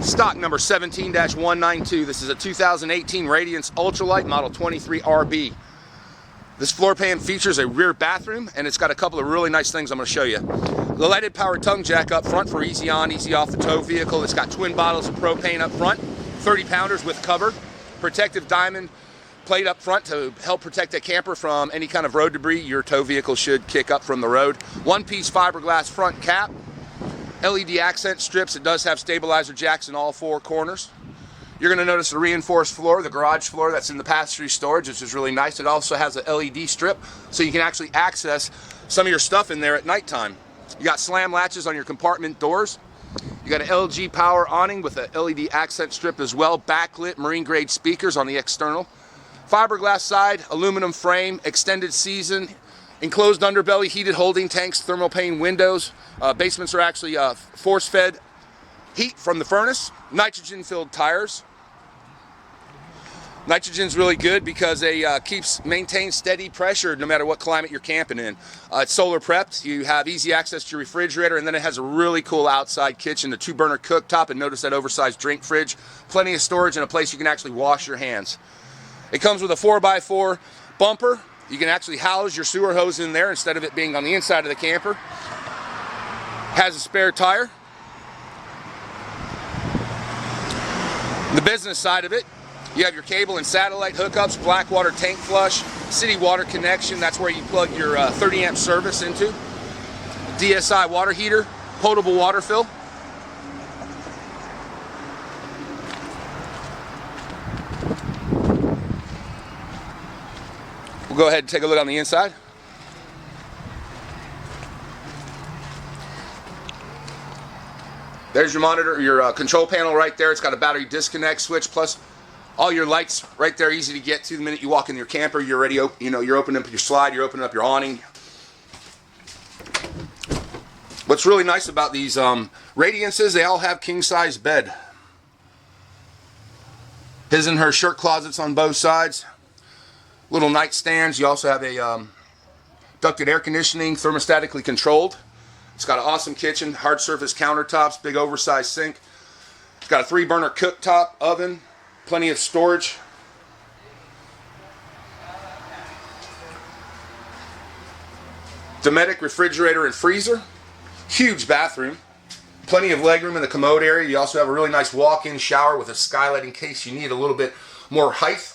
Stock number 17-192. This is a 2018 Radiance Ultra Lite model 23RB. This floor pan features a rear bathroom, and it's got a couple of really nice things I'm going to show you. The lighted power tongue jack up front for easy on, easy off the tow vehicle. It's got twin bottles of propane up front, 30 pounders with cover, protective diamond plate up front to help protect a camper from any kind of road debris your tow vehicle should kick up from the road. One-piece fiberglass front cap, LED accent strips. It does have stabilizer jacks in all four corners. You're going to notice the reinforced floor, the garage floor that's in the passenger storage, which is really nice. It also has a LED strip, so you can actually access some of your stuff in there at nighttime. You got slam latches on your compartment doors. You got an LG power awning with a LED accent strip as well. Backlit marine grade speakers on the external. Fiberglass side, aluminum frame, extended season, enclosed underbelly, heated holding tanks, thermal pane windows. Basements are actually force-fed heat from the furnace. Nitrogen-filled tires. Nitrogen's really good because it maintains steady pressure no matter what climate you're camping in. It's solar prepped. You have easy access to your refrigerator, and then it has a really cool outside kitchen, a 2-burner cooktop, and notice that oversized drink fridge. Plenty of storage and a place you can actually wash your hands. It comes with a 4x4 bumper. You can actually house your sewer hose in there instead of it being on the inside of the camper. Has a spare tire. The business side of it, you have your cable and satellite hookups, black water tank flush, city water connection. That's where you plug your 30 amp service into. DSI water heater, potable water fill. We'll go ahead and take a look on the inside. There's your monitor, your control panel right there. It's got a battery disconnect switch, plus all your lights right there, easy to get to. The minute you walk in your camper, you're ready. You're opening up your slide, you're opening up your awning. What's really nice about these Radiances, they all have king-size bed. His and her shirt closets on both sides. Little nightstands. You also have a ducted air conditioning, thermostatically controlled. It's got an awesome kitchen, hard surface countertops, big oversized sink. It's got a 3-burner cooktop, oven, plenty of storage. Dometic refrigerator and freezer. Huge bathroom. Plenty of legroom in the commode area. You also have a really nice walk-in shower with a skylight in case you need a little bit more height.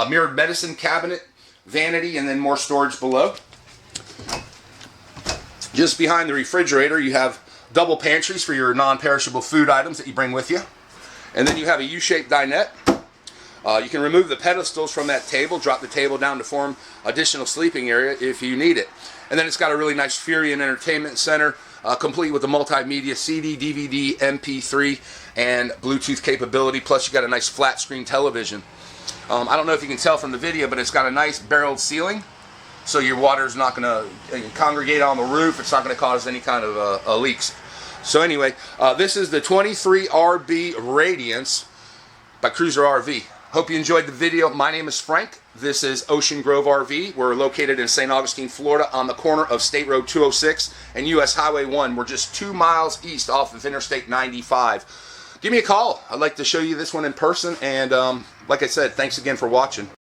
Mirrored medicine cabinet, vanity, and then more storage below. Just behind the refrigerator, you have double pantries for your non-perishable food items that you bring with you. And then you have a U-shaped dinette. You can remove the pedestals from that table, drop the table down to form additional sleeping area if you need it. And then it's got a really nice Furion entertainment center, complete with a multimedia CD, DVD, MP3, and Bluetooth capability. Plus you got a nice flat screen television. I don't know if you can tell from the video, but it's got a nice barreled ceiling, so your water is not going to congregate on the roof. It's not going to cause any kind of leaks. So anyway, this is the 23RB Radiance by Cruiser RV. Hope you enjoyed the video. My name is Frank. This is Ocean Grove RV. We're located in St. Augustine, Florida, on the corner of State Road 206 and US Highway 1. We're just 2 miles east off of Interstate 95. Give me a call. I'd like to show you this one in person, and like I said, thanks again for watching.